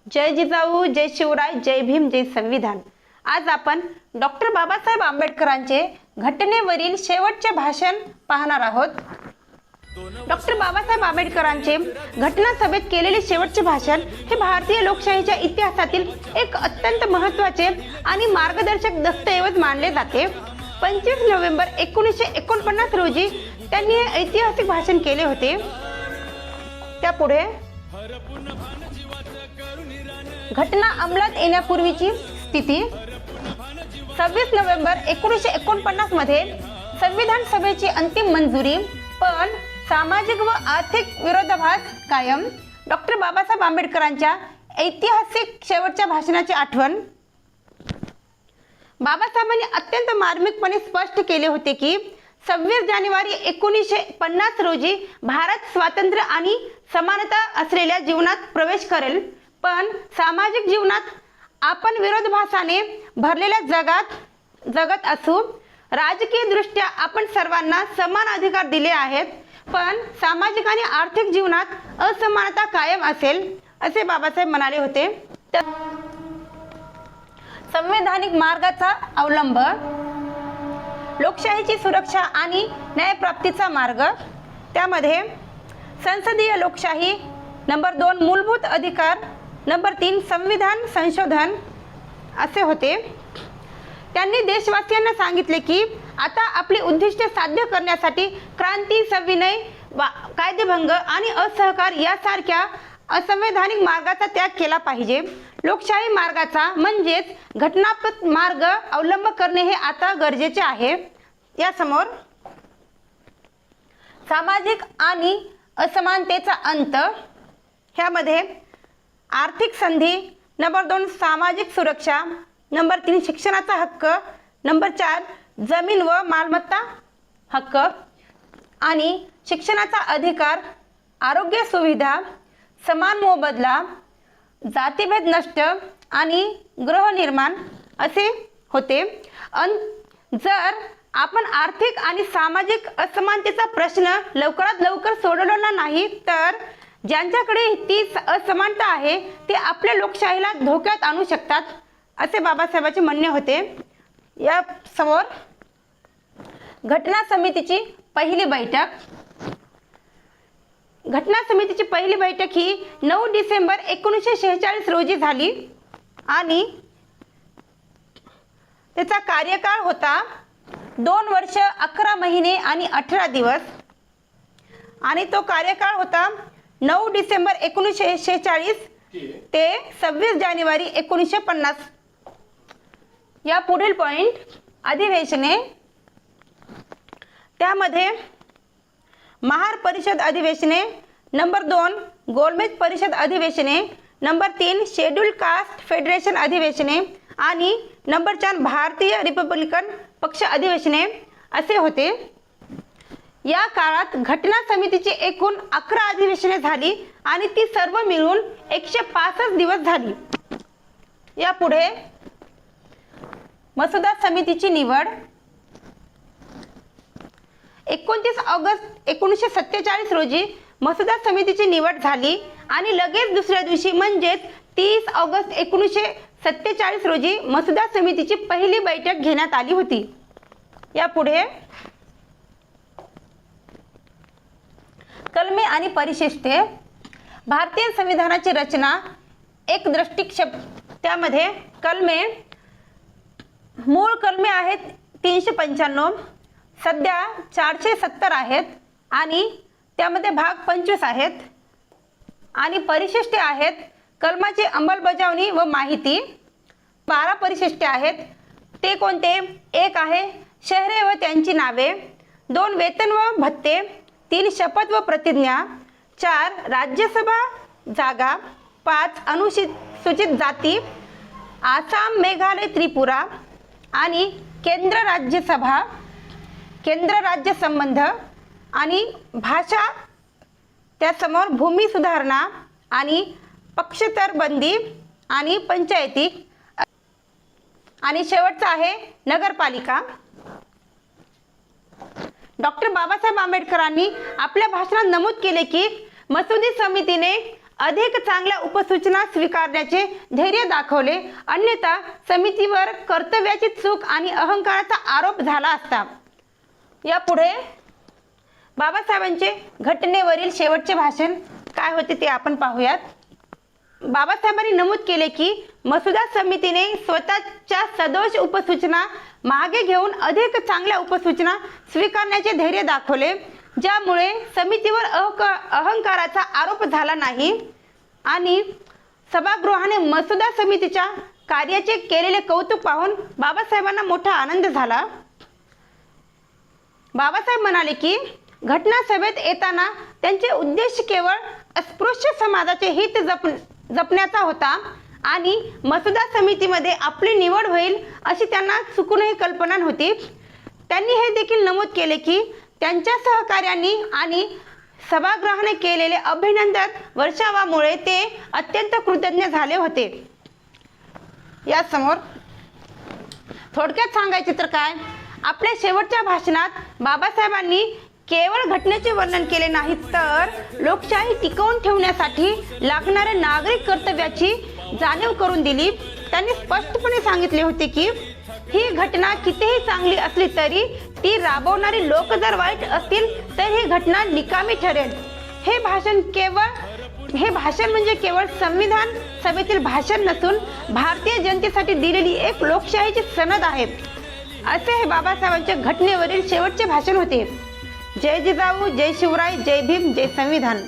जय जिजाऊ, जय शिवराय, जय भीम, जय संविधान। आज आपण डॉक्टर बाबासाहेब आंबेडकरांचे घटनेवरील शेवटचे भाषण पाहणार आहोत। डॉक्टर बाबासाहेब आंबेडकरांचे घटना सभेत केलेले शेवटचे भाषण हे भारतीय लोकशाहीच्या इतिहासातील एक अत्यंत महत्त्वाचे आणि मार्गदर्शक दस्तऐवज मानले जाते। 25 नोव्हेंबर 1949 रोजी त्यांनी हे ऐतिहासिक भाषण केले होते। त्यापुढे घटना अंमलात येण्यापूर्वीची स्थिती। 26 नोव्हेंबर 1949 मध्ये संविधान सभेची अंतिम मंजुरी, पण सामाजिक व आर्थिक विरोधाभास कायम। डॉक्टर बाबासाहेब आंबेडकरांच्या ऐतिहासिक शेवटच्या भाषणाची आठवण। बाबासाहेबांनी अत्यंत मार्मिकपणे स्पष्ट केले होते की 26 जानेवारी 1950 रोजी भारत स्वातंत्र्य आणि समानता असलेल्या जीवनात प्रवेश करेल, पण सामाजिक जीवनात आपण विरोधाभासाने भरलेल्या जगत असू। राजकीय दृष्ट्या आपण सर्वांना समान अधिकार दिले आहेत, पण सामाजिक आणि आर्थिक जीवनात असमानता कायम असेल, असे बाबासाहेब म्हणाले होते। संवैधानिक मार्गाचा अवलंब, लोकशाहीची सुरक्षा आणि न्यायप्राप्तीचा मार्ग। त्यामध्ये संसदीय लोकशाही, नंबर 2 मूलभूत अधिकार, नंबर 3 संविधान संशोधन असे होते। त्यांनी देशवासियांना सांगितले की आता आपली उद्दिष्टे साध्य करण्यासाठी क्रांती, सविनय, कायदेभंग आणि असहकार यासारख्या असंवैधानिक मार्गाचा त्याग केला पाहिजे। लोकशाही मार्गाचा म्हणजेच घटनात्मक मार्ग अवलंब करणे हे आता गरजेचे आहे। यासमोर सामाजिक आणि असमानतेचा अंत, ह्यामध्ये आर्थिक संधी, नंबर 2 सामाजिक सुरक्षा, नंबर 3 शिक्षणाचा हक्क, नंबर 4 जमीन व मालमत्ता हक्क आणि शिक्षणाचा अधिकार, आरोग्य सुविधा, समान मोबदला, जातीभेद नष्ट आणि गृहनिर्माण असे होते। जर आपण आर्थिक आणि सामाजिक असमानतेचा प्रश्न लवकरात लवकर सोडवला नाही तर ज्यांच्याकडे ती असमानता आहे ते आपल्या लोकशाहीला धोक्यात आणू शकतात, असे बाबासाहेबांचे म्हणणे होते। या समोर घटना समितीची पहिली बैठक। घटना समितीची पहिली बैठक ही 9 डिसेंबर 1946 रोजी झाली आणि त्याचा कार्यकाळ होता 2 वर्ष 11 महिने आणि 18 दिवस आणि तो कार्यकाळ होता 9 डिसेंबर 1946 ते 26 जानेवारी 1950। या पुढील पॉइंट अधिवेशने। त्यामध्ये महार परिषद अधिवेशने, नंबर 2 गोलमेज परिषद अधिवेशने, नंबर 3 शेड्यूल कास्ट फेडरेशन अधिवेशने आणि नंबर 4 भारतीय रिपब्लिकन पक्ष अधिवेशने असे होते। या काळात घटना समितीची एकूण 11 अधिवेशने झाली आणि ती सर्व मिळून 165 दिवस झाली। यापुढे मसुदा समितीची निवड। 29 ऑगस्ट 1947 रोजी मसुदा समितीची निवड झाली आणि लगेच दुसऱ्या दिवशी म्हणजेच 30 ऑगस्ट 1947 रोजी मसुदा समितीची पहिली बैठक घेण्यात आली होती। यापुढे कलमे आणि परिशिष्टे। भारतीय संविधानाची रचना एक दृष्टिक्षेप। त्यामध्ये कलमे, मूळ कलमे आहेत 395, सध्या 470 आहेत आणि त्यामध्ये भाग 25 आहेत आणि परिशिष्टे आहेत कलमाची अंमलबजावणी व माहिती। 12 परिशिष्टे आहेत, ते कोणते? 1 आहे शहरे व त्यांची नावे, 2 वेतन व भत्ते, 3 शपथ व प्रतिज्ञा, 4 राज्यसभा जागा, 5 अनुसूचित जाती, आसाम, मेघालय, त्रिपुरा आणि केंद्र राज्य संबंध आणि भाषा। त्यासमोर भूमी सुधारणा आणि पक्षतरबंदी आणि पंचायती आणि शेवटचा आहे नगरपालिका। डॉक्टर बाबासाहेब आंबेडकरांनी आपल्या भाषणात नमूद केले की मसुदा समितीने अधिक चांगल्या उपसूचना स्वीकारण्याचे धैर्य दाखवले, अन्यथा समितीवर कर्तव्याची चूक आणि अहंकाराचा आरोप झाला असता. यापुढे बाबासाहेबांचे घटनेवरील शेवटचे भाषण काय होते ते आपण पाहूयात. बाबासाहेबांनी नमूद केले की मसुदा समितीने स्वतःच्या सदोष उपसूचना मागे घेऊन अधिक चांगल्या उपसूचना स्वीकारण्याचे धैर्य दाखवले, ज्यामुळे समितीवर अहंकाराचा आरोप झाला नाही आणि सभागृहाने मसुदा समितीच्या कार्याचे केलेले कौतुक पाहून बाबासाहेबांना मोठा आनंद झाला. बाबासाहेब म्हणाले की घटना सभेत येताना त्यांचे उद्देश केवळ अस्पृश्य समाजाचे हित जपण्याचा होता आणि मसुदा समितीमध्ये आपली निवड होईल अशी त्यांना चुकूनही कल्पना नव्हती. त्यांनी हे देखील नमूद केले की त्यांच्या सहकार्यांनी आणि सभागृहाने केलेले अभिनंदन वर्षावामुळे ते अत्यंत कृतज्ञ झाले होते. यासमोर थोडक्यात सांगायचे तर काय, आपल्या शेवटच्या भाषणात बाबासाहेबांनी केवळ घटनेचे वर्णन केले नाही, तर लोकशाही टिकवून ठेवण्यासाठी लागणाऱ्या नागरिक कर्तव्याची जाणीव करून दिली. त्यांनी स्पष्टपणे सांगितले होते की ही घटना कितीही चांगली असली तरी ती राबवणारी लोक जर वाईट असतील तर ही घटना निकामी ठरेल. हे भाषण म्हणजे केवळ संविधान सभेतील भाषण नसून भारतीय जनतेसाठी दिलेली एक लोकशाहीची सनद आहे, असे हे बाबासाहेबांच्या घटनेवरील शेवटचे भाषण होते. जय जिजाऊ, जय शिवराय, जय भीम, जय संविधान.